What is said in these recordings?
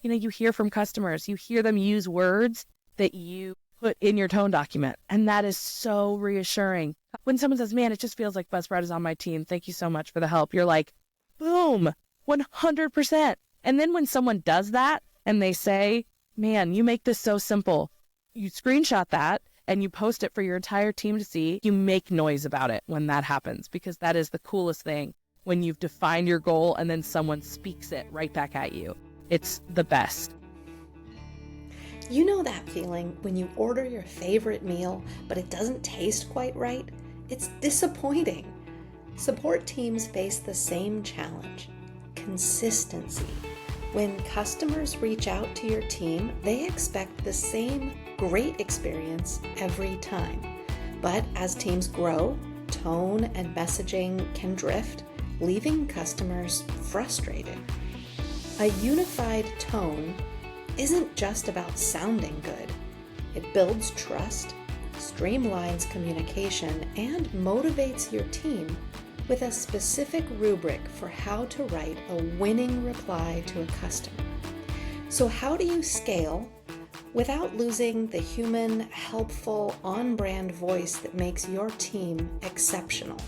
you hear from customers, you hear them use words that you put in your tone document. And that is so reassuring. When someone says, man, it just feels like Buzzsprout is on my team. Thank you so much for the help. You're like, boom, 100%. And then when someone does that and they say, man, you make this so simple, you screenshot that and you post it for your entire team to see, you make noise about it when that happens, because that is the coolest thing when you've defined your goal and then someone speaks it right back at you. It's the best. You know that feeling when you order your favorite meal, but it doesn't taste quite right? It's disappointing. Support teams face the same challenge: consistency. When customers reach out to your team, they expect the same great experience every time. But as teams grow, tone and messaging can drift, leaving customers frustrated. A unified tone isn't just about sounding good. It builds trust, streamlines communication, and motivates your team with a specific rubric for how to write a winning reply to a customer. So how do you scale without losing the human, helpful, on-brand voice that makes your team exceptional?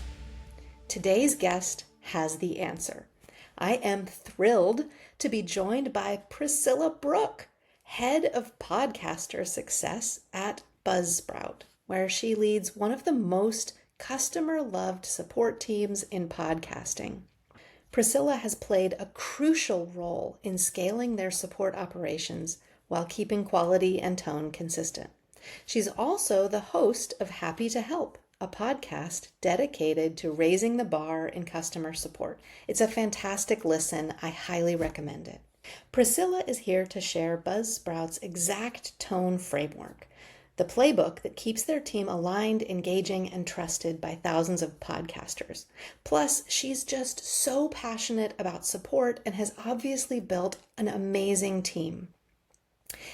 Today's guest has the answer. I am thrilled to be joined by Priscilla Brooke, head of podcaster success at Buzzsprout, where she leads one of the most customer-loved support teams in podcasting. Priscilla has played a crucial role in scaling their support operations while keeping quality and tone consistent. She's also the host of Happy to Help, a podcast dedicated to raising the bar in customer support. It's a fantastic listen. I highly recommend it. Priscilla is here to share Buzzsprout's exact tone framework, the playbook that keeps their team aligned, engaging, and trusted by thousands of podcasters. Plus, she's just so passionate about support and has obviously built an amazing team.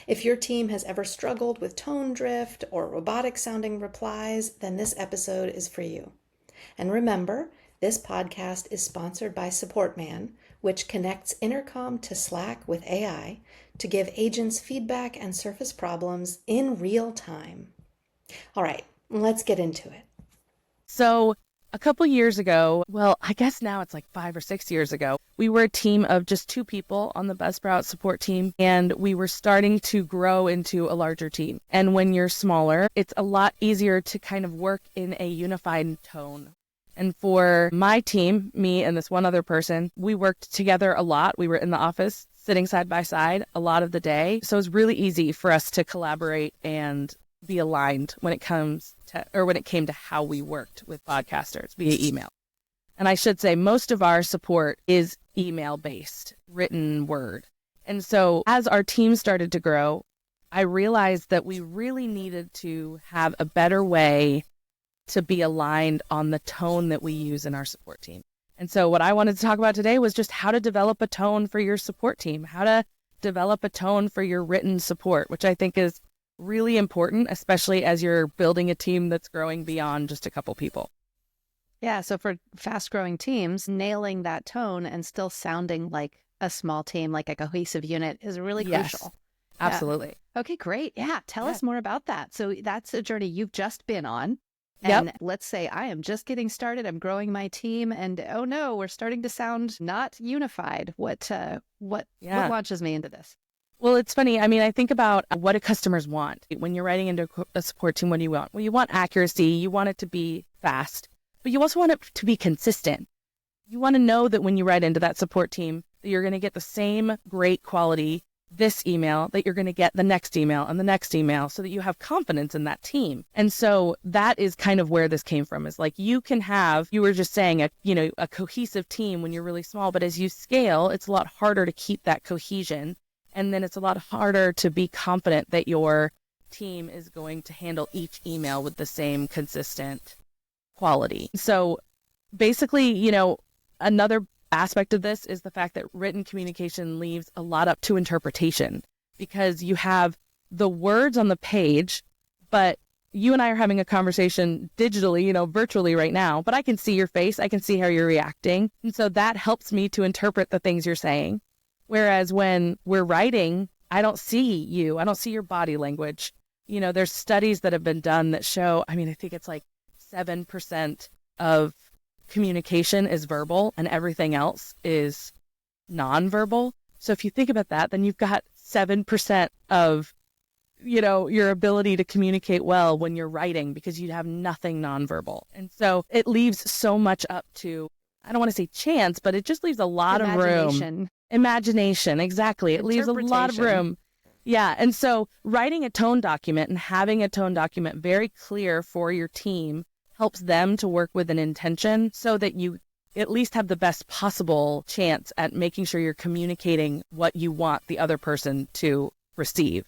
If your team has ever struggled with tone drift or robotic sounding replies, then this episode is for you. And remember, this podcast is sponsored by SupportMan, which connects Intercom to Slack with AI to give agents feedback and surface problems in real time. All right, let's get into it. So a couple years ago, well, I guess now it's like 5 or 6 years ago, we were a team of just 2 people on the Buzzsprout support team, and we were starting to grow into a larger team. And when you're smaller, it's a lot easier to kind of work in a unified tone. And for my team, me and this one other person, we worked together a lot. We were in the office sitting side by side a lot of the day. So it was really easy for us to collaborate and be aligned when it came to how we worked with podcasters via email. And I should say most of our support is email-based, written word. And so as our team started to grow, I realized that we really needed to have a better way to be aligned on the tone that we use in our support team. And so what I wanted to talk about today was just how to develop a tone for your support team, how to develop a tone for your written support, which I think is really important, especially as you're building a team that's growing beyond just a couple people. Yeah, so for fast-growing teams, nailing that tone and still sounding like a small team, like a cohesive unit, is really crucial. Absolutely. Yeah. Okay, great. Yeah, tell us more about that. So that's a journey you've just been on. Yep. And let's say I am just getting started, I'm growing my team, and oh no, we're starting to sound not unified. What launches me into this? Well, it's funny. I mean, I think about what do customers want? When you're writing into a support team, what do you want? Well, you want accuracy. You want it to be fast, but you also want it to be consistent. You want to know that when you write into that support team, that you're going to get the same great quality this email that you're going to get the next email and the next email, so that you have confidence in that team. And so that is kind of where this came from, is like you can have, you were just saying, a cohesive team when you're really small, but as you scale, it's a lot harder to keep that cohesion. And then it's a lot harder to be confident that your team is going to handle each email with the same consistent quality. So basically, another aspect of this is the fact that written communication leaves a lot up to interpretation, because you have the words on the page, but you and I are having a conversation digitally, virtually right now, but I can see your face. I can see how you're reacting. And so that helps me to interpret the things you're saying. Whereas when we're writing, I don't see you. I don't see your body language. There's studies that have been done that show, I think it's like 7% of communication is verbal and everything else is nonverbal. So if you think about that, then you've got 7% of, your ability to communicate well when you're writing because you have nothing nonverbal. And so it leaves so much up to, I don't want to say chance, but it just leaves a lot of room. Imagination. Exactly. It leaves a lot of room. Yeah. And so writing a tone document and having a tone document very clear for your team helps them to work with an intention so that you at least have the best possible chance at making sure you're communicating what you want the other person to receive,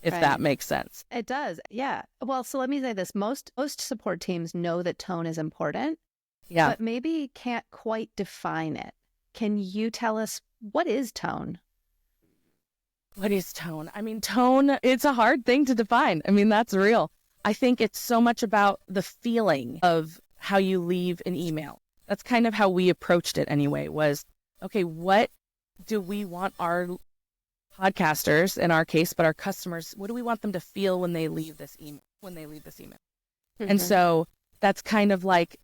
if that makes sense. It does. Yeah. Well, so let me say this. Most support teams know that tone is important, but maybe can't quite define it. Can you tell us, what is tone? What is tone? Tone, it's a hard thing to define. That's real. I think it's so much about the feeling of how you leave an email. That's kind of how we approached it anyway, was, okay, what do we want our podcasters, in our case, but our customers, what do we want them to feel when they leave this email? Mm-hmm. And so that's kind of like,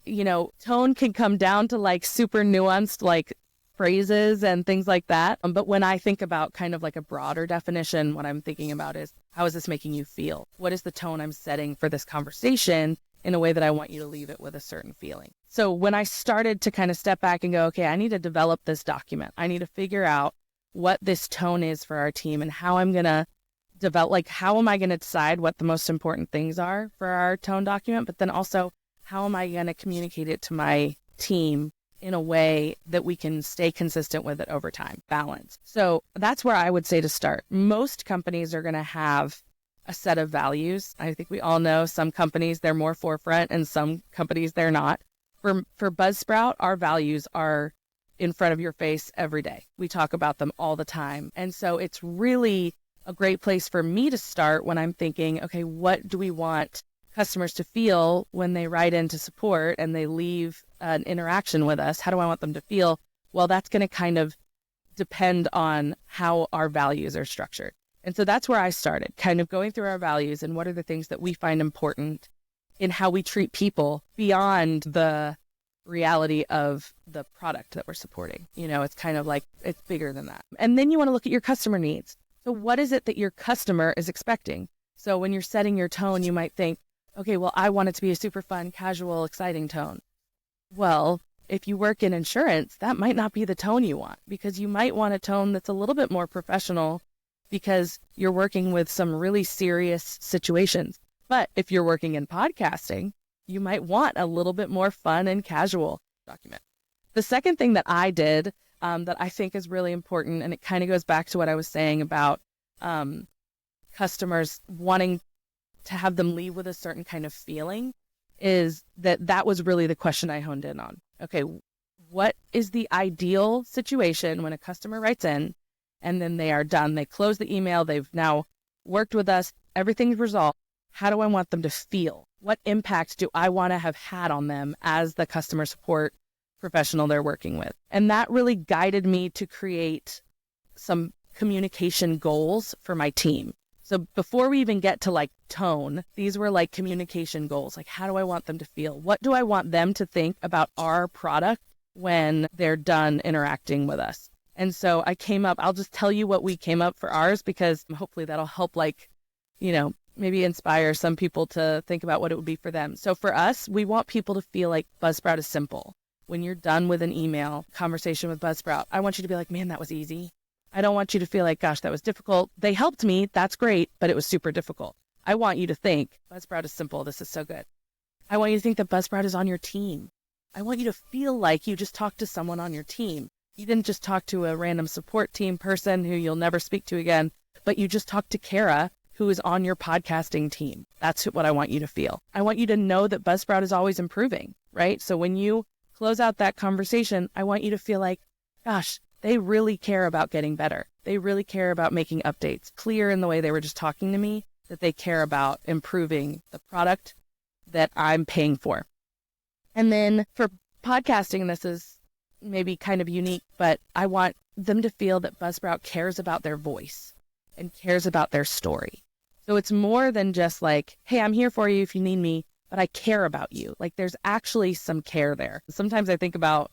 tone can come down to like super nuanced, like phrases and things like that. But when I think about kind of like a broader definition, what I'm thinking about is, how is this making you feel? What is the tone I'm setting for this conversation in a way that I want you to leave it with a certain feeling? So when I started to kind of step back and go, okay, I need to develop this document. I need to figure out what this tone is for our team and how I'm going to develop, like, how am I going to decide what the most important things are for our tone document? But then also, how am I going to communicate it to my team in a way that we can stay consistent with it over time, balance. So that's where I would say to start. Most companies are going to have a set of values. I think we all know some companies, they're more forefront and some companies they're not. For Buzzsprout, our values are in front of your face every day. We talk about them all the time. And so it's really a great place for me to start when I'm thinking, okay, what do we want customers to feel when they write into support and they leave an interaction with us? How do I want them to feel? Well, that's going to kind of depend on how our values are structured. And so that's where I started, kind of going through our values and what are the things that we find important in how we treat people beyond the reality of the product that we're supporting. It's kind of like, it's bigger than that. And then you want to look at your customer needs. So what is it that your customer is expecting? So when you're setting your tone, you might think, okay, well, I want it to be a super fun, casual, exciting tone. Well, if you work in insurance, that might not be the tone you want, because you might want a tone that's a little bit more professional because you're working with some really serious situations. But if you're working in podcasting, you might want a little bit more fun and casual document. The second thing that I did that I think is really important, and it kind of goes back to what I was saying about customers wanting to have them leave with a certain kind of feeling, is that was really the question I honed in on. Okay, what is the ideal situation when a customer writes in and then they are done? They close the email, they've now worked with us, everything's resolved. How do I want them to feel? What impact do I want to have had on them as the customer support professional they're working with? And that really guided me to create some communication goals for my team. So before we even get to like tone, these were like communication goals. Like, how do I want them to feel? What do I want them to think about our product when they're done interacting with us? And so I came up, I'll just tell you what we came up for ours, because hopefully that'll help, like, maybe inspire some people to think about what it would be for them. So for us, we want people to feel like Buzzsprout is simple. When you're done with an email conversation with Buzzsprout, I want you to be like, man, that was easy. I don't want you to feel like, gosh, that was difficult. They helped me. That's great, but it was super difficult. I want you to think Buzzsprout is simple. This is so good. I want you to think that Buzzsprout is on your team. I want you to feel like you just talked to someone on your team. You didn't just talk to a random support team person who you'll never speak to again, but you just talked to Kara, who is on your podcasting team. That's what I want you to feel. I want you to know that Buzzsprout is always improving, right? So when you close out that conversation, I want you to feel like, gosh, they really care about getting better. They really care about making updates. Clear in the way they were just talking to me that they care about improving the product that I'm paying for. And then for podcasting, this is maybe kind of unique, but I want them to feel that Buzzsprout cares about their voice and cares about their story. So it's more than just like, hey, I'm here for you if you need me, but I care about you. Like there's actually some care there. Sometimes I think about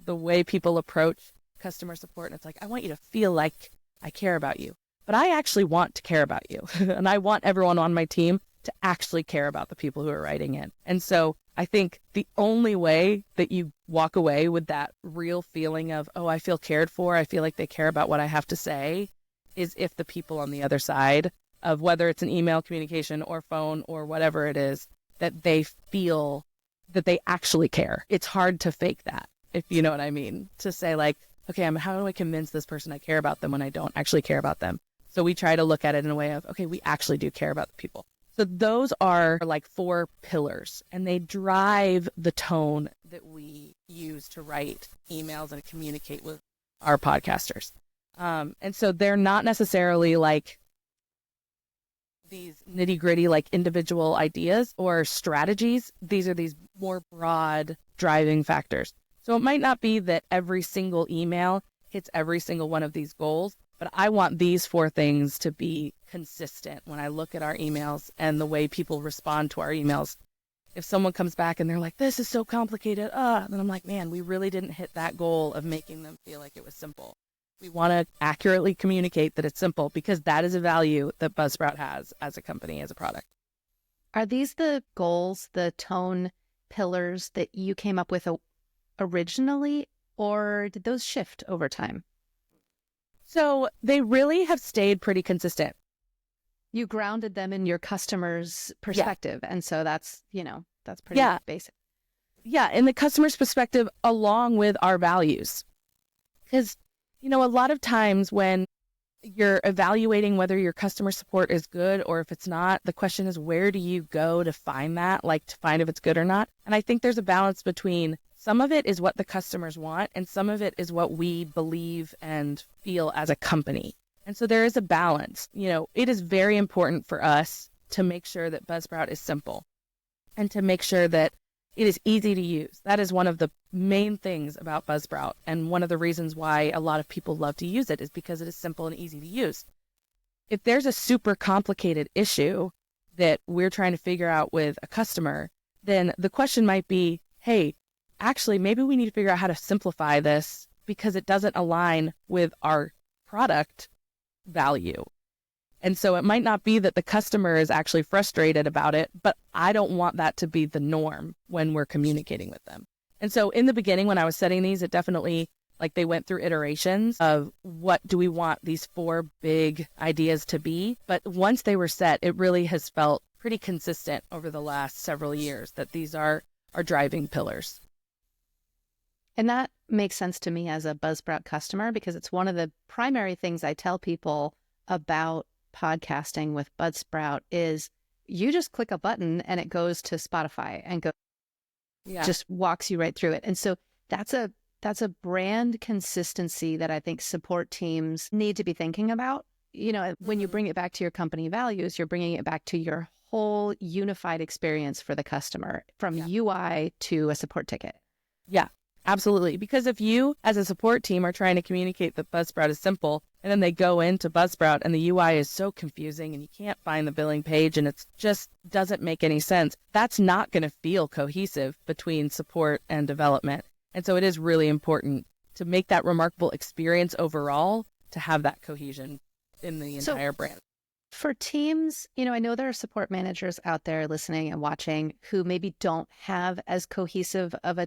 the way people approach customer support and it's like, I want you to feel like I care about you, but I actually want to care about you. And I want everyone on my team to actually care about the people who are writing in. And so I think the only way that you walk away with that real feeling of, oh, I feel cared for, I feel like they care about what I have to say, is if the people on the other side of whether it's an email communication or phone or whatever it is, that they feel that they actually care. It's hard to fake that, if you know what I mean, to say like, okay, how do I convince this person I care about them when I don't actually care about them? So we try to look at it in a way of, okay, we actually do care about the people. So those are like 4 pillars, and they drive the tone that we use to write emails and communicate with our podcasters. And so they're not necessarily like these nitty gritty, like individual ideas or strategies. These are these more broad driving factors. So it might not be that every single email hits every single one of these goals, but I want these 4 things to be consistent when I look at our emails and the way people respond to our emails. If someone comes back and they're like, this is so complicated, then I'm like, man, we really didn't hit that goal of making them feel like it was simple. We want to accurately communicate that it's simple because that is a value that Buzzsprout has as a company, as a product. Are these the goals, the tone pillars that you came up with originally, or did those shift over time? So they really have stayed pretty consistent. You grounded them in your customer's perspective. Yeah. And so that's pretty basic. Yeah. In the customer's perspective, along with our values. Because, a lot of times when you're evaluating whether your customer support is good or if it's not, the question is, where do you go to find that, like to find if it's good or not? And I think there's a balance between some of it is what the customers want and some of it is what we believe and feel as a company. And so there is a balance. It is very important for us to make sure that Buzzsprout is simple and to make sure that it is easy to use. That is one of the main things about Buzzsprout. And one of the reasons why a lot of people love to use it is because it is simple and easy to use. If there's a super complicated issue that we're trying to figure out with a customer, then the question might be, hey, actually, maybe we need to figure out how to simplify this because it doesn't align with our product value. And so it might not be that the customer is actually frustrated about it, but I don't want that to be the norm when we're communicating with them. And so in the beginning, when I was setting these, it definitely, like they went through iterations of what do we want these 4 big ideas to be. But once they were set, it really has felt pretty consistent over the last several years that these are our driving pillars. And that makes sense to me as a Buzzsprout customer because it's one of the primary things I tell people about podcasting with Buzzsprout is you just click a button and it goes to Spotify and just walks you right through it. And so that's a brand consistency that I think support teams need to be thinking about. When you bring it back to your company values, you're bringing it back to your whole unified experience for the customer from UI to a support ticket. Yeah. Absolutely. Because if you as a support team are trying to communicate that Buzzsprout is simple and then they go into Buzzsprout and the UI is so confusing and you can't find the billing page and it just doesn't make any sense, that's not going to feel cohesive between support and development. And so it is really important to make that remarkable experience overall to have that cohesion in the entire brand. For teams, I know there are support managers out there listening and watching who maybe don't have as cohesive of a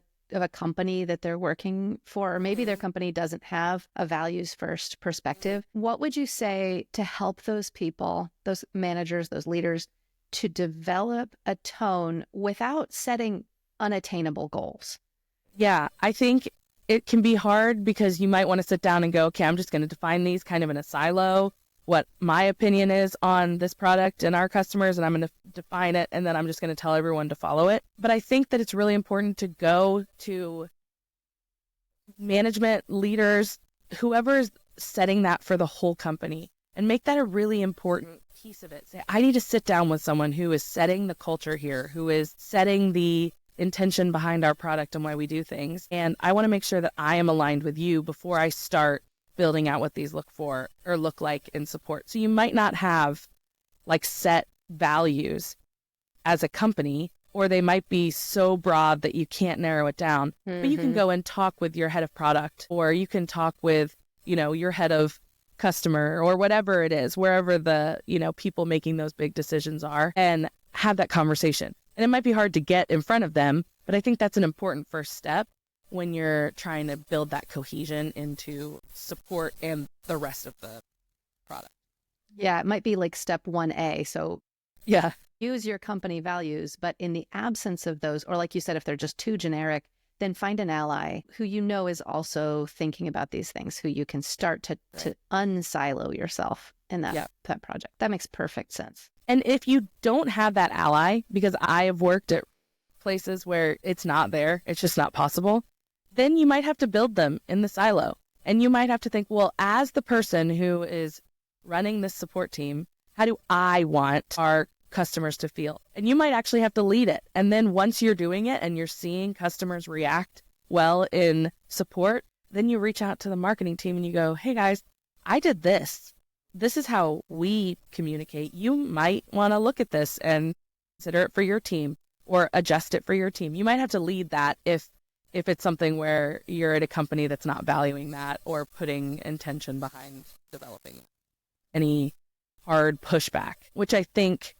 company that they're working for, or maybe their company doesn't have a values first perspective. What would you say to help those people, those managers, those leaders, to develop a tone without setting unattainable goals? Yeah, I think it can be hard because you might want to sit down and go, okay, I'm just going to define these kind of in a silo, what my opinion is on this product and our customers, and I'm going to define it, and then I'm just going to tell everyone to follow it. But I think that it's really important to go to management, leaders, whoever is setting that for the whole company, and make that a really important piece of it. Say, I need to sit down with someone who is setting the culture here, who is setting the intention behind our product and why we do things. And I want to make sure that I am aligned with you before I start building out what these look for or look like in support. So you might not have like set values as a company, or they might be so broad that you can't narrow it down. But you can go and talk with your head of product, or you can talk with, your head of customer, or whatever it is, wherever the, people making those big decisions are, and have that conversation. And it might be hard to get in front of them, but I think that's an important first step when you're trying to build that cohesion into support and the rest of the product. Yeah, it might be like step 1A. So yeah, use your company values, but in the absence of those, or like you said, if they're just too generic, then find an ally who is also thinking about these things, who you can start to unsilo yourself in that project. That makes perfect sense. And if you don't have that ally, because I have worked at places where it's not there, it's just not possible, then you might have to build them in the silo. And you might have to think, well, as the person who is running this support team, how do I want our customers to feel? And you might actually have to lead it. And then once you're doing it and you're seeing customers react well in support, then you reach out to the marketing team and you go, hey guys, I did this. This is how we communicate. You might want to look at this and consider it for your team or adjust it for your team. You might have to lead that if it's something where you're at a company that's not valuing that or putting intention behind developing any hard pushback, which I think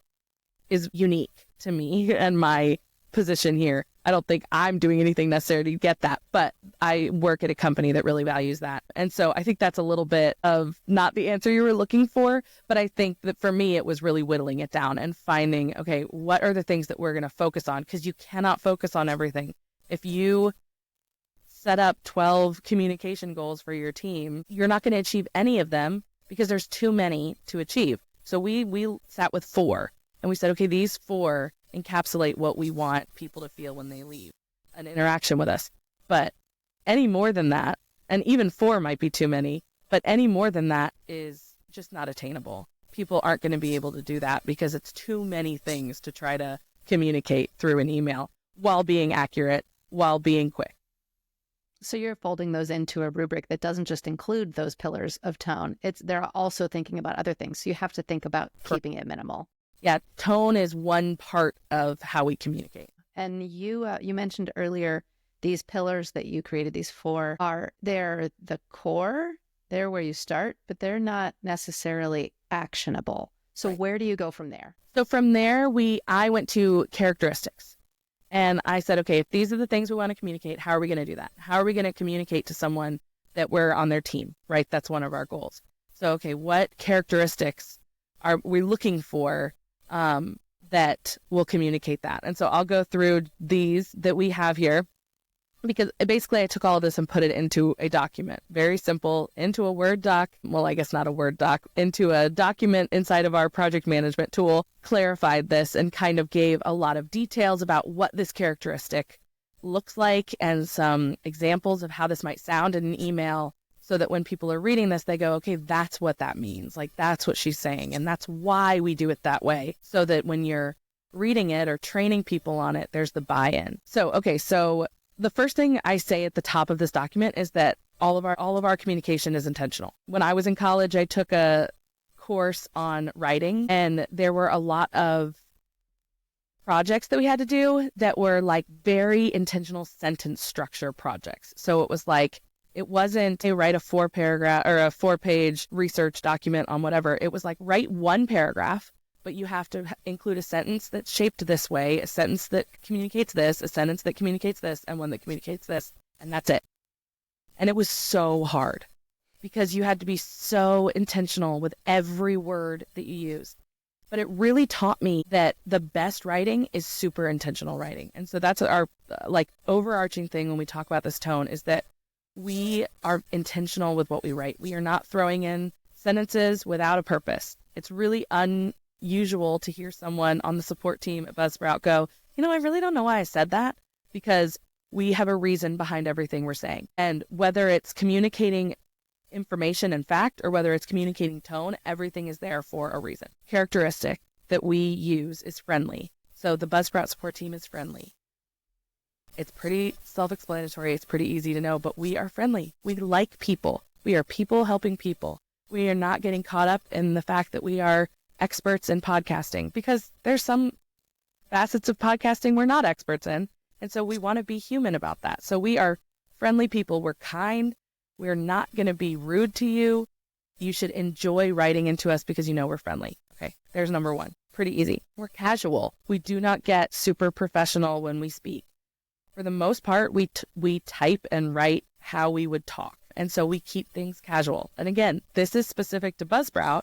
is unique to me and my position here. I don't think I'm doing anything necessary to get that, but I work at a company that really values that. And so I think that's a little bit of not the answer you were looking for, but I think that for me, it was really whittling it down and finding, okay, what are the things that we're going to focus on? Because you cannot focus on everything. If you set up 12 communication goals for your team, you're not going to achieve any of them because there's too many to achieve. So we sat with 4 and we said, okay, these 4 encapsulate what we want people to feel when they leave an interaction with us. But any more than that, and even 4 might be too many, but any more than that is just not attainable. People aren't going to be able to do that because it's too many things to try to communicate through an email while being accurate, while being quick. So you're folding those into a rubric that doesn't just include those pillars of tone. They're also thinking about other things. So you have to think about keeping it minimal. Yeah, tone is one part of how we communicate. And you mentioned earlier these pillars that you created, these 4, they're the core, they're where you start, but they're not necessarily actionable. So where do you go from there? So from there, I went to characteristics. And I said, okay, if these are the things we want to communicate, how are we going to do that? How are we going to communicate to someone that we're on their team, right? That's one of our goals. So, okay, what characteristics are we looking for that will communicate that? And so I'll go through these that we have here, because basically I took all of this and put it into a document, very simple, into a Word doc. Well, I guess not a Word doc, into a document inside of our project management tool, clarified this and kind of gave a lot of details about what this characteristic looks like and some examples of how this might sound in an email, so that when people are reading this, they go, okay, that's what that means. Like, that's what she's saying. And that's why we do it that way. So that when you're reading it or training people on it, there's the buy-in. So, okay, so the first thing I say at the top of this document is that all of our communication is intentional. When I was in college, I took a course on writing, and there were a lot of projects that we had to do that were like very intentional sentence structure projects. So it was like, it wasn't write a 4-paragraph or a 4-page research document on whatever. It was like, write 1 paragraph, but you have to include a sentence that's shaped this way, a sentence that communicates this, a sentence that communicates this, and one that communicates this. And that's it. And it was so hard because you had to be so intentional with every word that you used. But it really taught me that the best writing is super intentional writing. And so that's our overarching thing when we talk about this tone, is that we are intentional with what we write. We are not throwing in sentences without a purpose. It's really unusual to hear someone on the support team at Buzzsprout go, I really don't know why I said that, because we have a reason behind everything we're saying. And whether it's communicating information and fact or whether it's communicating tone, everything is there for a reason. Characteristic that we use is friendly. So the Buzzsprout support team is friendly. It's pretty self-explanatory. It's pretty easy to know, but we are friendly. We like people. We are people helping people. We are not getting caught up in the fact that we are experts in podcasting, because there's some facets of podcasting we're not experts in. And so we want to be human about that. So we are friendly people. We're kind. We're not going to be rude to you. You should enjoy writing into us because you know we're friendly. Okay, there's number one. Pretty easy. We're casual. We do not get super professional when we speak. For the most part, we type and write how we would talk. And so we keep things casual. And again, this is specific to Buzzsprout.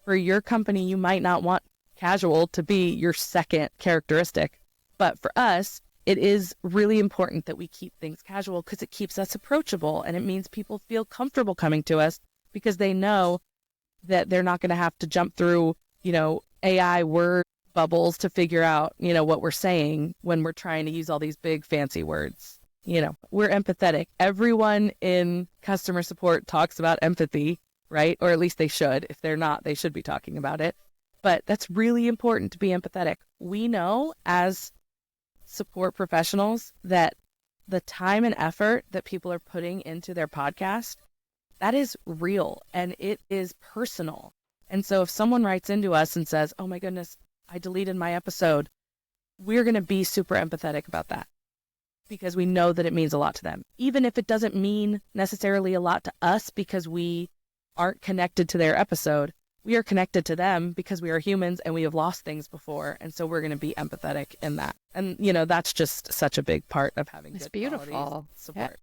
For your company, you might not want casual to be your second characteristic. But for us, it is really important that we keep things casual because it keeps us approachable. And it means people feel comfortable coming to us because they know that they're not going to have to jump through, AI word bubbles to figure out, what we're saying when we're trying to use all these big fancy words. We're empathetic. Everyone in customer support talks about empathy, right? Or at least they should. If they're not, they should be talking about it. But that's really important to be empathetic. We know as support professionals that the time and effort that people are putting into their podcast, that is real and it is personal. And so if someone writes into us and says, oh my goodness, I deleted my episode, we're going to be super empathetic about that because we know that it means a lot to them. Even if it doesn't mean necessarily a lot to us because we aren't connected to their episode, we are connected to them because we are humans and we have lost things before. And so we're going to be empathetic in that. And, that's just such a big part of having good beautiful support. Yeah.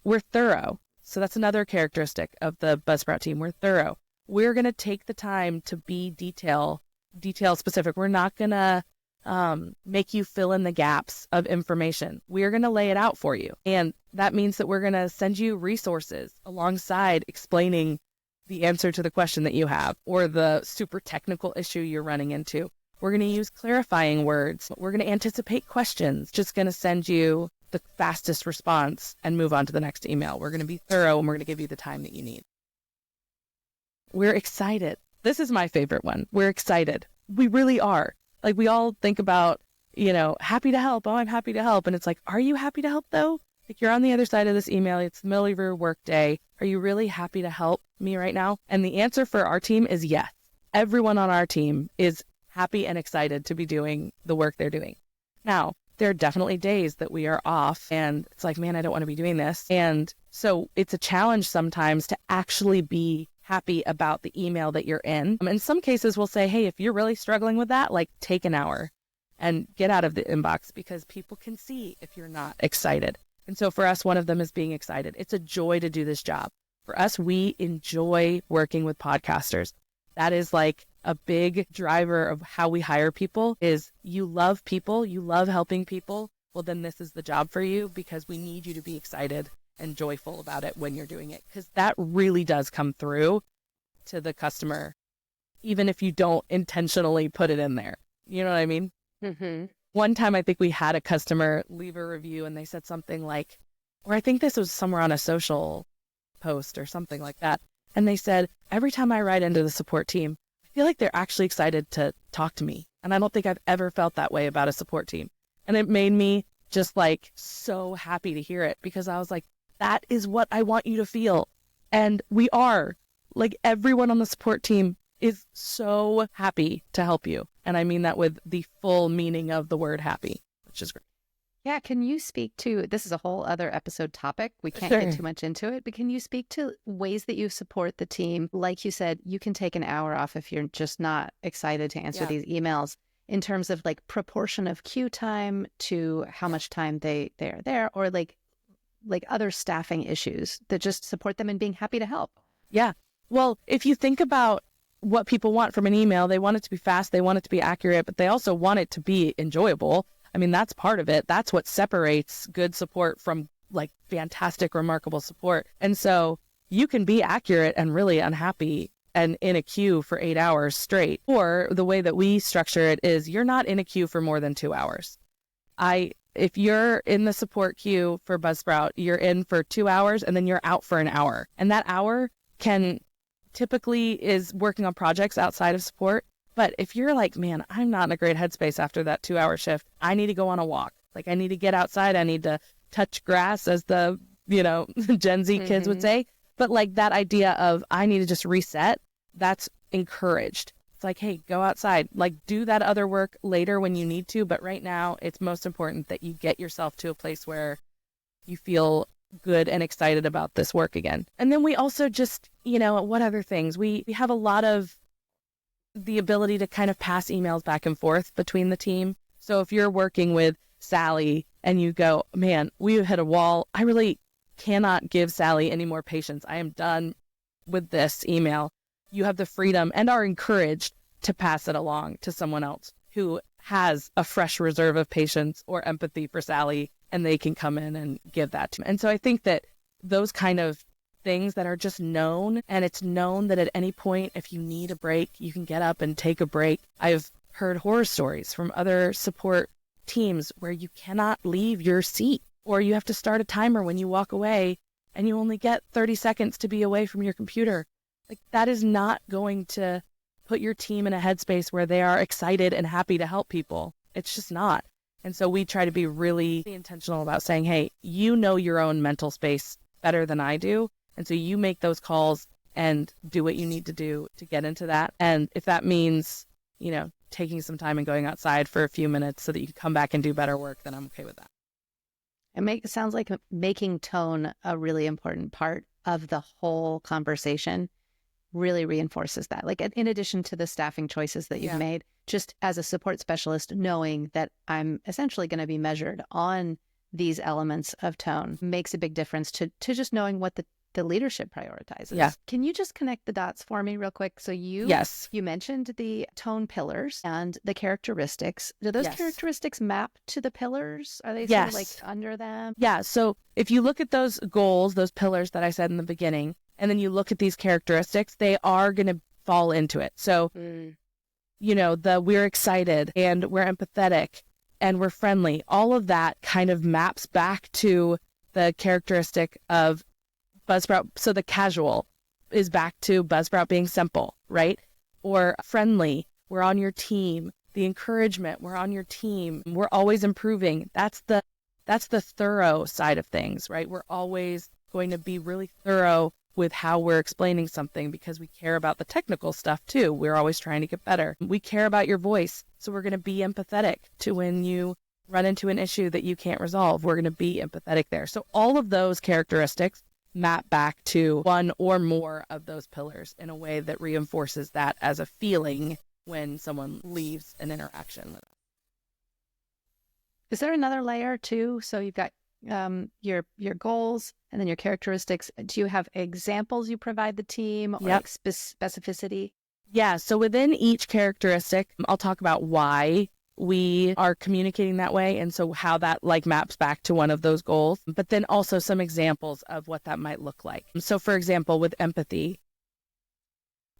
We're thorough. So that's another characteristic of the Buzzsprout team. We're thorough. We're going to take the time to be detail specific. We're not going to make you fill in the gaps of information. We're going to lay it out for you. And that means that we're going to send you resources alongside explaining the answer to the question that you have or the super technical issue you're running into. We're going to use clarifying words. We're going to anticipate questions. Just going to send you the fastest response and move on to the next email. We're going to be thorough and we're going to give you the time that you need. We're excited. This is my favorite one. We're excited. We really are. Like we all think about, happy to help. Oh, I'm happy to help. And it's like, are you happy to help though? Like you're on the other side of this email. It's the middle of your work day. Are you really happy to help me right now? And the answer for our team is yes. Everyone on our team is happy and excited to be doing the work they're doing. Now, there are definitely days that we are off and it's like, man, I don't want to be doing this. And so it's a challenge sometimes to actually be happy about the email that you're in. In some cases, we'll say, hey, if you're really struggling with that, like take an hour and get out of the inbox because people can see if you're not excited. And so for us, one of them is being excited. It's a joy to do this job. For us, we enjoy working with podcasters. That is like a big driver of how we hire people is you love people, you love helping people. Well, then this is the job for you because we need you to be excited and joyful about it when you're doing it, because that really does come through to the customer, even if you don't intentionally put it in there. You know what I mean? Mm-hmm. One time I think we had a customer leave a review and they said something like, or I think this was somewhere on a social post or something like that. And they said, every time I write into the support team, I feel like they're actually excited to talk to me. And I don't think I've ever felt that way about a support team. And it made me just like so happy to hear it because I was like, that is what I want you to feel. And we are. Like everyone on the support team is so happy to help you. And I mean that with the full meaning of the word happy, which is great. Yeah. Can you speak to, this is a whole other episode topic. We can't Sure. get too much into it, but can you speak to ways that you support the team? Like you said, you can take an hour off if you're just not excited to answer these emails in terms of like proportion of queue time to how much time they're there or like other staffing issues that just support them in being happy to help. Yeah. Well, if you think about what people want from an email, they want it to be fast, they want it to be accurate, but they also want it to be enjoyable. I mean, that's part of it. That's what separates good support from like fantastic, remarkable support. And so you can be accurate and really unhappy and in a queue for 8 hours straight. Or the way that we structure it is you're not in a queue for more than 2 hours. If you're in the support queue for Buzzsprout, you're in for 2 hours and then you're out for an hour. And that hour typically is working on projects outside of support. But if you're like, man, I'm not in a great headspace after that 2 hour shift, I need to go on a walk. Like, I need to get outside. I need to touch grass, as the, Gen Z kids would say. But like that idea of I need to just reset, that's encouraged. It's like, hey, go outside, like do that other work later when you need to. But right now, it's most important that you get yourself to a place where you feel good and excited about this work again. And then we also just, what other things? We have a lot of the ability to kind of pass emails back and forth between the team. So if you're working with Sally and you go, man, we have hit a wall. I really cannot give Sally any more patience. I am done with this email. You have the freedom and are encouraged to pass it along to someone else who has a fresh reserve of patience or empathy for Sally, and they can come in and give that to me. And so I think that those kind of things that are just known, and it's known that at any point, if you need a break, you can get up and take a break. I've heard horror stories from other support teams where you cannot leave your seat, or you have to start a timer when you walk away and you only get 30 seconds to be away from your computer. Like, that is not going to put your team in a headspace where they are excited and happy to help people. It's just not. And so we try to be really intentional about saying, hey, you know your own mental space better than I do. And so you make those calls and do what you need to do to get into that. And if that means, taking some time and going outside for a few minutes so that you can come back and do better work, then I'm okay with that. It sounds like making tone a really important part of the whole conversation really reinforces that. Like, in addition to the staffing choices that you've made, just as a support specialist, knowing that I'm essentially going to be measured on these elements of tone makes a big difference to just knowing what the leadership prioritizes. Yeah. Can you just connect the dots for me real quick? So you mentioned the tone pillars and the characteristics. Do those characteristics map to the pillars? Are they sort of like under them? Yeah. So if you look at those goals, those pillars that I said in the beginning, and then you look at these characteristics, they are going to fall into it. So, we're excited and we're empathetic and we're friendly. All of that kind of maps back to the characteristic of Buzzsprout. So the casual is back to Buzzsprout being simple, right? Or friendly, we're on your team. The encouragement, we're on your team. We're always improving. That's the thorough side of things, right? We're always going to be really thorough with how we're explaining something because we care about the technical stuff too. We're always trying to get better. We care about your voice. So we're going to be empathetic to when you run into an issue that you can't resolve. We're going to be empathetic there. So all of those characteristics map back to one or more of those pillars in a way that reinforces that as a feeling when someone leaves an interaction with us. Is there another layer too? So you've got your goals and then your characteristics. Do you have examples you provide the team or like specificity? Yeah. So within each characteristic, I'll talk about why we are communicating that way. And so how that like maps back to one of those goals, but then also some examples of what that might look like. So for example, with empathy,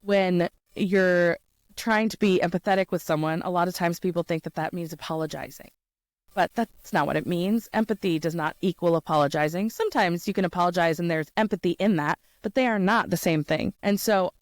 when you're trying to be empathetic with someone, a lot of times people think that means apologizing. But that's not what it means. Empathy does not equal apologizing. Sometimes you can apologize and there's empathy in that, but they are not the same thing. And so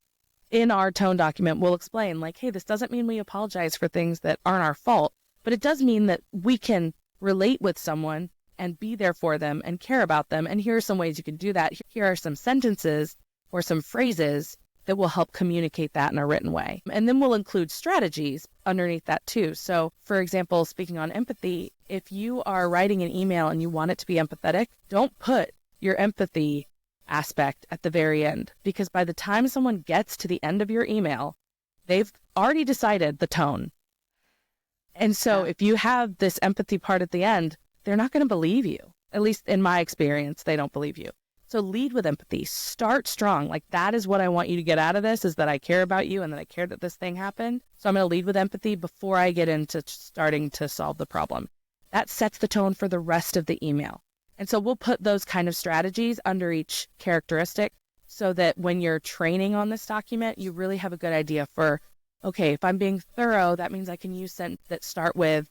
in our tone document, we'll explain like, hey, this doesn't mean we apologize for things that aren't our fault, but it does mean that we can relate with someone and be there for them and care about them. And here are some ways you can do that. Here are some sentences or some phrases that will help communicate that in a written way. And then we'll include strategies underneath that too. So for example, speaking on empathy, if you are writing an email and you want it to be empathetic, don't put your empathy aspect at the very end, because by the time someone gets to the end of your email, they've already decided the tone. And so if you have this empathy part at the end, they're not going to believe you. At least in my experience, they don't believe you. So lead with empathy. Start strong. Like, that is what I want you to get out of this, is that I care about you and that I care that this thing happened. So I'm going to lead with empathy before I get into starting to solve the problem. That sets the tone for the rest of the email. And so we'll put those kind of strategies under each characteristic so that when you're training on this document, you really have a good idea for, okay, if I'm being thorough, that means I can use sentences that start with,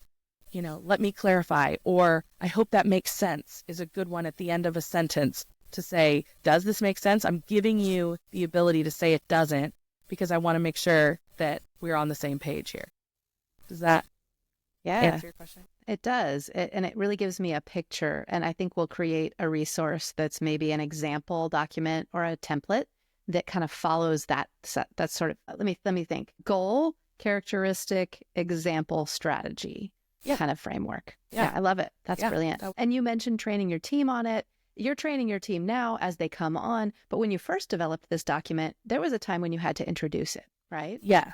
let me clarify, or I hope that makes sense is a good one at the end of a sentence to say, does this make sense? I'm giving you the ability to say it doesn't, because I want to make sure that we're on the same page here. Does that answer your question? It does. And it really gives me a picture. And I think we'll create a resource that's maybe an example document or a template that kind of follows that sort of, let me think, goal, characteristic, example, strategy kind of framework. Yeah, I love it. That's brilliant. And you mentioned training your team on it. You're training your team now as they come on. But when you first developed this document, there was a time when you had to introduce it, right? Yeah.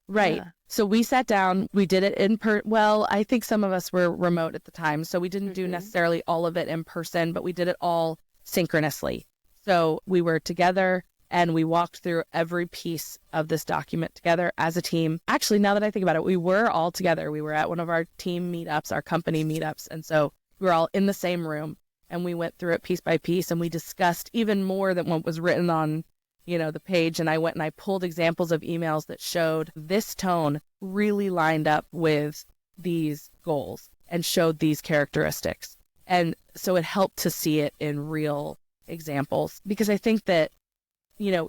Right. Yeah. So we sat down, we did it well, I think some of us were remote at the time, so we didn't do necessarily all of it in person, but we did it all synchronously. So we were together and we walked through every piece of this document together as a team. Actually, now that I think about it, we were all together. We were at one of our team meetups, our company meetups. And so we were all in the same room and we went through it piece by piece and we discussed even more than what was written on the page. And I went and I pulled examples of emails that showed this tone really lined up with these goals and showed these characteristics. And so it helped to see it in real examples, because I think that,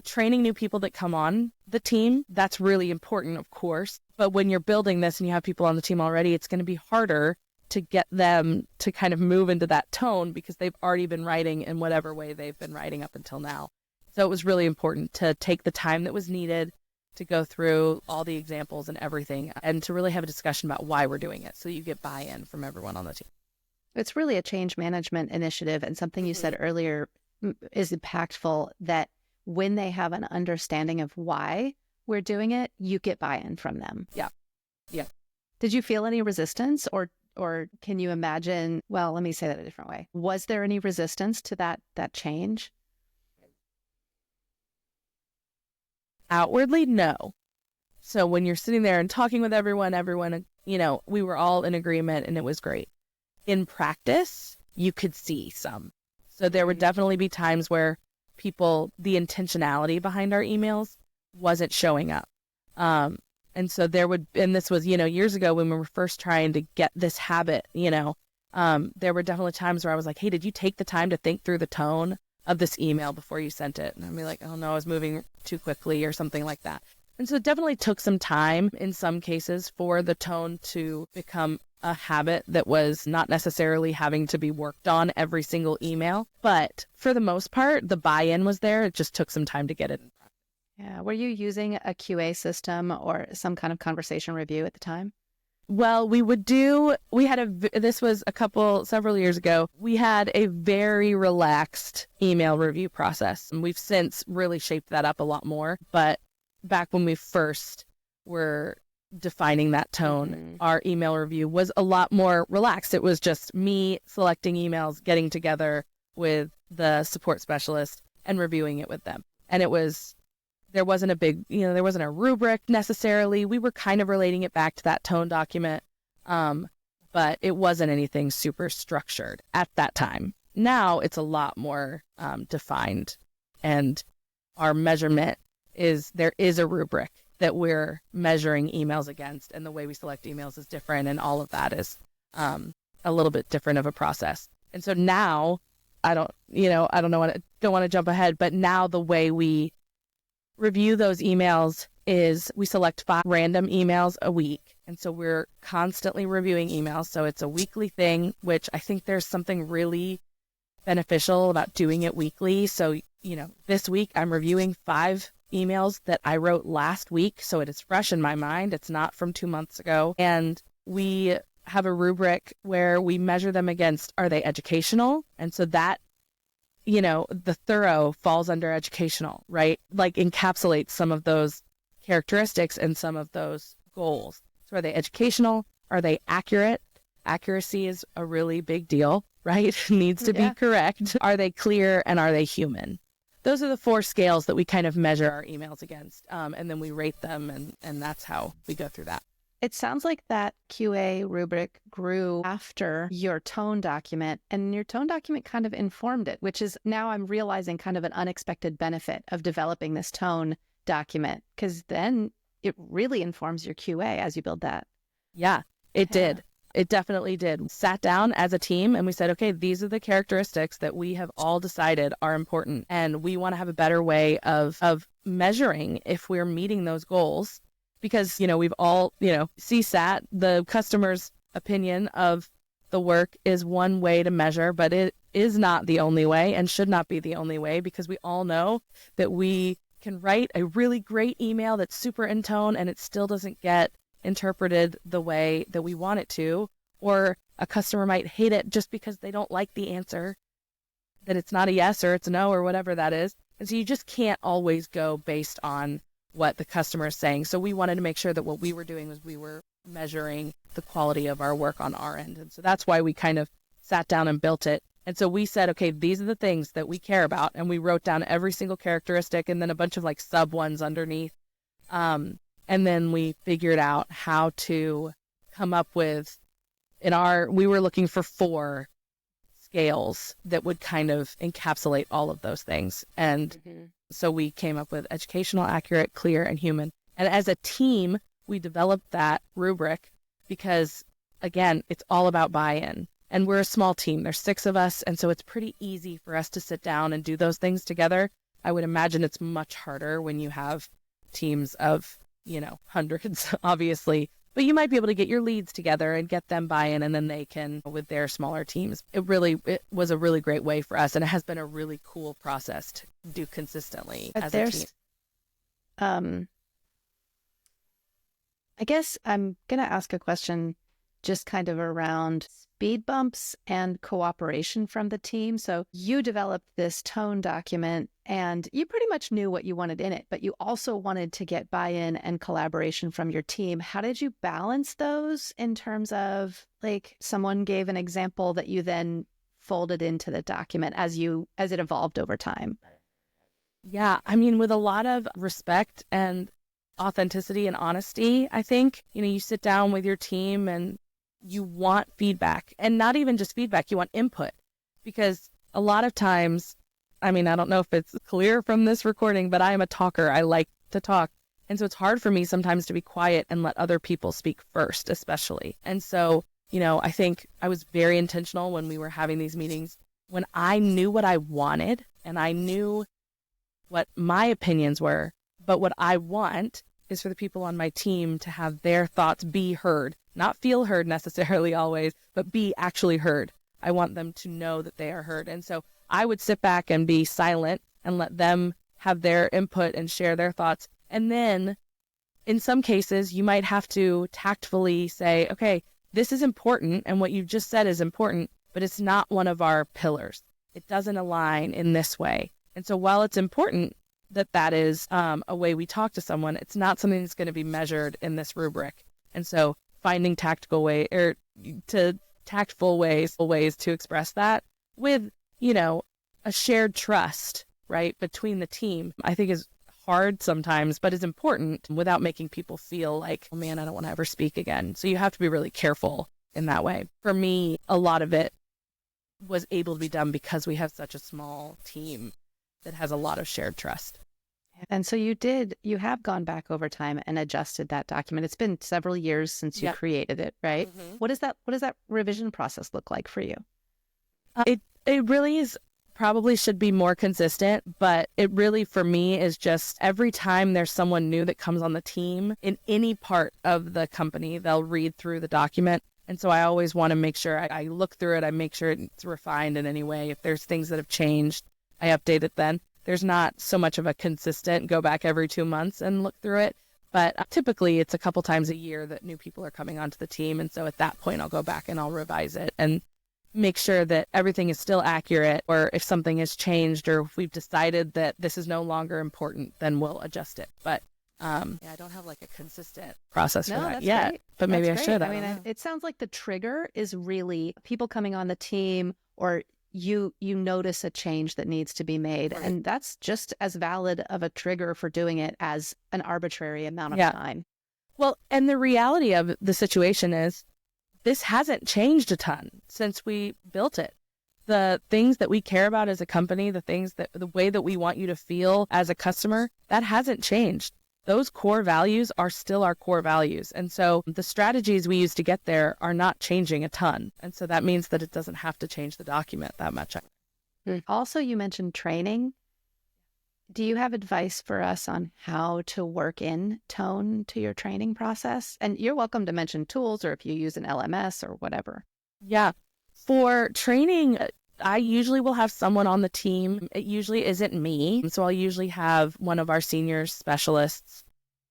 training new people that come on the team, that's really important, of course. But when you're building this and you have people on the team already, it's going to be harder to get them to kind of move into that tone because they've already been writing in whatever way they've been writing up until now. So it was really important to take the time that was needed to go through all the examples and everything and to really have a discussion about why we're doing it so you get buy-in from everyone on the team. It's really a change management initiative, and something you said earlier is impactful, that when they have an understanding of why we're doing it, you get buy-in from them. Yeah. Yeah. Did you feel any resistance or can you imagine, well, let me say that a different way. Was there any resistance to that change? Outwardly, no. So when you're sitting there and talking with everyone, we were all in agreement and it was great. In practice, you could see some. So there would definitely be times where the intentionality behind our emails wasn't showing up. And so and this was, years ago when we were first trying to get this habit, there were definitely times where I was like, hey, did you take the time to think through the tone of this email before you sent it? And I'd be like, oh no, I was moving too quickly or something like that. And so it definitely took some time in some cases for the tone to become a habit that was not necessarily having to be worked on every single email. But for the most part, the buy-in was there. It just took some time to get it in practice. Yeah. Were you using a QA system or some kind of conversation review at the time? Well, this was several years ago, we had a very relaxed email review process. And we've since really shaped that up a lot more. But back when we first were defining that tone, our email review was a lot more relaxed. It was just me selecting emails, getting together with the support specialist and reviewing it with them. And there wasn't a rubric necessarily. We were kind of relating it back to that tone document, but it wasn't anything super structured at that time. Now it's a lot more defined, and our measurement there is a rubric that we're measuring emails against, and the way we select emails is different, and all of that is a little bit different of a process. And so now, don't want to jump ahead, but now the way we review those emails is we select 5 random emails a week. And so we're constantly reviewing emails. So it's a weekly thing, which I think there's something really beneficial about doing it weekly. So, this week I'm reviewing 5 emails that I wrote last week. So it is fresh in my mind. It's not from 2 months ago. And we have a rubric where we measure them against, are they educational? And so that, the thorough falls under educational, right? Like encapsulates some of those characteristics and some of those goals. So are they educational? Are they accurate? Accuracy is a really big deal, right? Needs to be correct. Are they clear, and are they human? Those are the 4 scales that we kind of measure our emails against. And then we rate them, and that's how we go through that. It sounds like that QA rubric grew after your tone document, and your tone document kind of informed it, which is now I'm realizing kind of an unexpected benefit of developing this tone document, because then it really informs your QA as you build that. Yeah, it did. It definitely did. Sat down as a team and we said, okay, these are the characteristics that we have all decided are important. And we want to have a better way of measuring if we're meeting those goals. Because, we've all, CSAT, the customer's opinion of the work is one way to measure, but it is not the only way and should not be the only way, because we all know that we can write a really great email that's super in tone and it still doesn't get interpreted the way that we want it to, or a customer might hate it just because they don't like the answer, that it's not a yes or it's a no or whatever that is. And so you just can't always go based on what the customer is saying. So we wanted to make sure that what we were doing was we were measuring the quality of our work on our end. And so that's why we kind of sat down and built it. And so we said, okay, these are the things that we care about. And we wrote down every single characteristic and then a bunch of like sub ones underneath. And then we figured out how to come up with, we were looking for 4 scales that would kind of encapsulate all of those things. And so we came up with educational, accurate, clear, and human. And as a team, we developed that rubric because, again, it's all about buy-in. And we're a small team. There's 6 of us. And so it's pretty easy for us to sit down and do those things together. I would imagine it's much harder when you have teams of, hundreds, obviously. But you might be able to get your leads together and get them buy-in, and then they can with their smaller teams. It was a really great way for us, and it has been a really cool process to do consistently as a team. I guess I'm going to ask a question just kind of around speed bumps and cooperation from the team. So you developed this tone document and you pretty much knew what you wanted in it, but you also wanted to get buy-in and collaboration from your team. How did you balance those in terms of, like, someone gave an example that you then folded into the document as it evolved over time? Yeah, I mean, with a lot of respect and authenticity and honesty, I think, you sit down with your team and you want feedback, and not even just feedback, you want input, because a lot of times, I mean, I don't know if it's clear from this recording, but I am a talker. I like to talk. And so it's hard for me sometimes to be quiet and let other people speak first, especially. And so, I think I was very intentional when we were having these meetings, when I knew what I wanted and I knew what my opinions were, but what I want is for the people on my team to have their thoughts be heard, not feel heard necessarily always, but be actually heard. I want them to know that they are heard. And so I would sit back and be silent and let them have their input and share their thoughts. And then in some cases, you might have to tactfully say, okay, this is important, and what you've just said is important, but it's not one of our pillars. It doesn't align in this way. And so while it's important that is a way we talk to someone, it's not something that's going to be measured in this rubric. And so finding tactful ways to express that with, a shared trust, right, between the team, I think is hard sometimes, but is important without making people feel like, oh man, I don't want to ever speak again. So you have to be really careful in that way. For me, a lot of it was able to be done because we have such a small team that has a lot of shared trust. And so you have gone back over time and adjusted that document. It's been several years since you created it, right? Mm-hmm. What does that revision process look like for you? It really is, probably should be more consistent, but it really, for me, is just every time there's someone new that comes on the team in any part of the company, they'll read through the document. And so I always want to make sure I look through it. I make sure it's refined in any way. If there's things that have changed, I update it then. There's not so much of a consistent go back every 2 months and look through it. But typically it's a couple times a year that new people are coming onto the team. And so at that point, I'll go back and I'll revise it and make sure that everything is still accurate, or if something has changed or if we've decided that this is no longer important, then we'll adjust it. But I don't have like a consistent process for that yet, great. But maybe that's I should. I mean, it sounds like the trigger is really people coming on the team, or you notice a change that needs to be made. Right. And that's just as valid of a trigger for doing it as an arbitrary amount of time. Well, and the reality of the situation is this hasn't changed a ton since we built it. The things that we care about as a company, the way that we want you to feel as a customer, that hasn't changed. Those core values are still our core values. And so the strategies we use to get there are not changing a ton. And so that means that it doesn't have to change the document that much. Also, you mentioned training. Do you have advice for us on how to work in tone to your training process? And you're welcome to mention tools or if you use an LMS or whatever. Yeah. For training, I usually will have someone on the team. It usually isn't me. So I'll usually have one of our senior specialists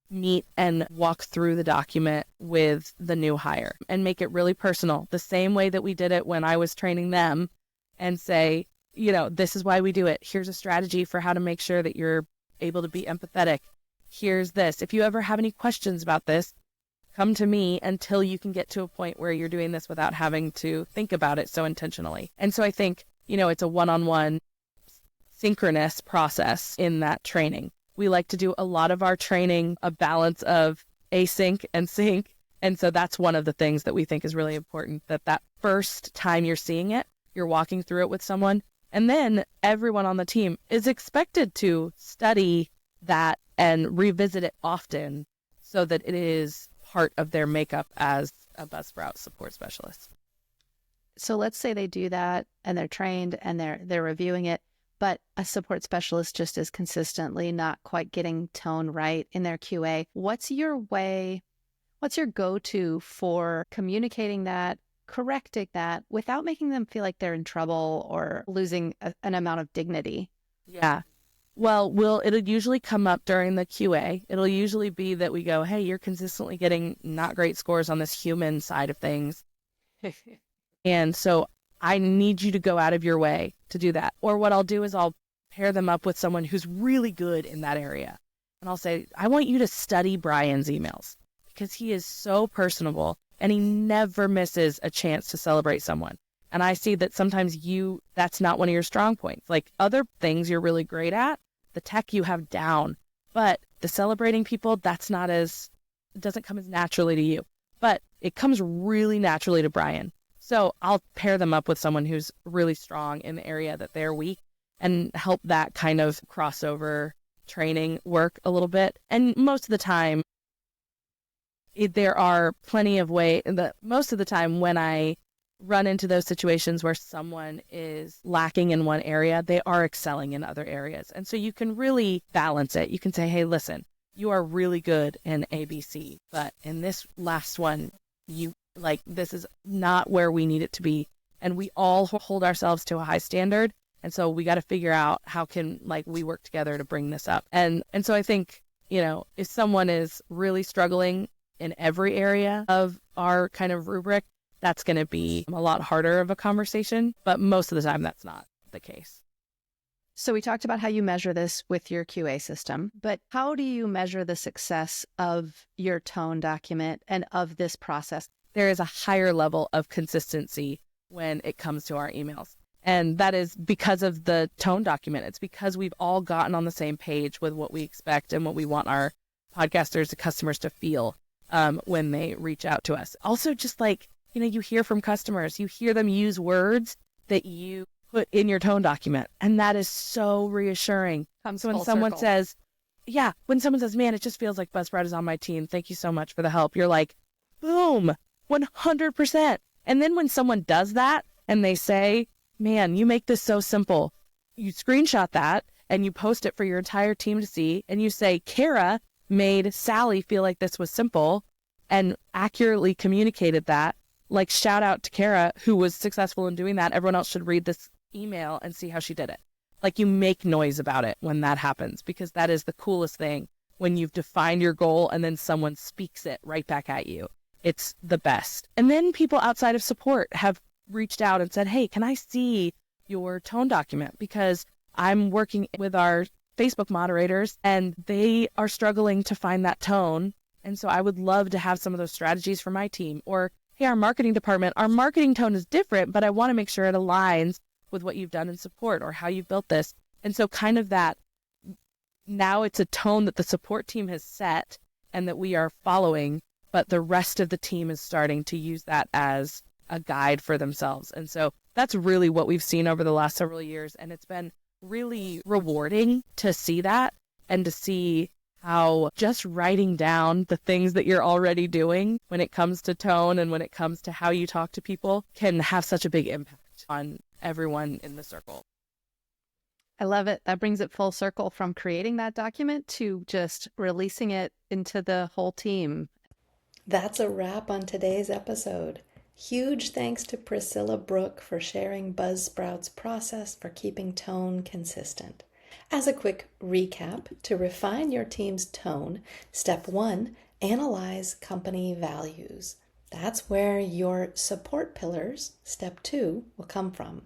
meet and walk through the document with the new hire and make it really personal, the same way that we did it when I was training them, and say, this is why we do it. Here's a strategy for how to make sure that you're able to be empathetic. Here's this. If you ever have any questions about this, come to me until you can get to a point where you're doing this without having to think about it so intentionally. And so I think, it's a one-on-one synchronous process in that training. We like to do a lot of our training a balance of async and sync. And so that's one of the things that we think is really important, that first time you're seeing it, you're walking through it with someone. And then everyone on the team is expected to study that and revisit it often so that it is part of their makeup as a Buzzsprout support specialist. So let's say they do that and they're trained and they're reviewing it, but a support specialist just is consistently not quite getting tone right in their QA. What's your go-to for communicating that, correcting that without making them feel like they're in trouble or losing an amount of dignity? Yeah. Well, it'll usually come up during the QA. It'll usually be that we go, hey, you're consistently getting not great scores on this human side of things. And so I need you to go out of your way to do that. Or what I'll do is I'll pair them up with someone who's really good in that area. And I'll say, I want you to study Brian's emails because he is so personable and he never misses a chance to celebrate someone. And I see that sometimes that's not one of your strong points. Like other things you're really great at, the tech you have down, but the celebrating people, it doesn't come as naturally to you, but it comes really naturally to Brian. So I'll pair them up with someone who's really strong in the area that they're weak and help that kind of crossover training work a little bit. And most of the time, there are plenty of ways. Most of the time when I run into those situations where someone is lacking in one area, they are excelling in other areas. And so you can really balance it. You can say, hey, listen, you are really good in ABC, but in this last one, this is not where we need it to be. And we all hold ourselves to a high standard. And so we got to figure out how can we work together to bring this up. And so I think, if someone is really struggling in every area of our kind of rubric, that's going to be a lot harder of a conversation, but most of the time that's not the case. So we talked about how you measure this with your QA system, but how do you measure the success of your tone document and of this process? There is a higher level of consistency when it comes to our emails. And that is because of the tone document. It's because we've all gotten on the same page with what we expect and what we want our podcasters and customers to feel when they reach out to us. Also, just you hear from customers, you hear them use words that you put in your tone document. And that is so reassuring. So when someone says, man, it just feels like Buzzsprout is on my team. Thank you so much for the help. You're like, boom, 100%. And then when someone does that and they say, man, you make this so simple, you screenshot that and you post it for your entire team to see. And you say, Kara made Sally feel like this was simple and accurately communicated that. Shout out to Kara, who was successful in doing that. Everyone else should read this email and see how she did it. You make noise about it when that happens, because that is the coolest thing when you've defined your goal and then someone speaks it right back at you. It's the best. And then people outside of support have reached out and said, hey, can I see your tone document? Because I'm working with our Facebook moderators and they are struggling to find that tone. And so I would love to have some of those strategies for my team. Or, hey, our marketing department, our marketing tone is different, but I want to make sure it aligns with what you've done in support or how you've built this. And so kind of that, now it's a tone that the support team has set and that we are following, but the rest of the team is starting to use that as a guide for themselves. And so that's really what we've seen over the last several years. And it's been really rewarding to see that and to see how just writing down the things that you're already doing when it comes to tone and when it comes to how you talk to people can have such a big impact on everyone in the circle. I love it. That brings it full circle from creating that document to just releasing it into the whole team. That's a wrap on today's episode. Huge thanks to Priscilla Brooke for sharing Buzzsprout's process for keeping tone consistent. As a quick recap, to refine your team's tone, step 1, analyze company values. That's where your support pillars, step 2, will come from.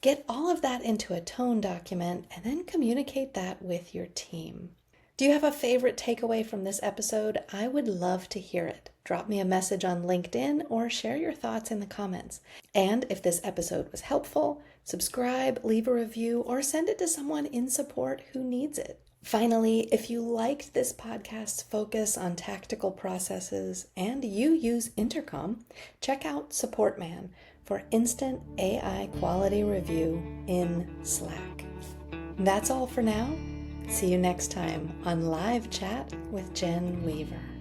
Get all of that into a tone document and then communicate that with your team. Do you have a favorite takeaway from this episode? I would love to hear it. Drop me a message on LinkedIn or share your thoughts in the comments. And if this episode was helpful, subscribe, leave a review, or send it to someone in support who needs it. Finally, if you liked this podcast's focus on tactical processes and you use Intercom, check out Support Man for instant AI quality review in Slack. That's all for now. See you next time on Live Chat with Jen Weaver.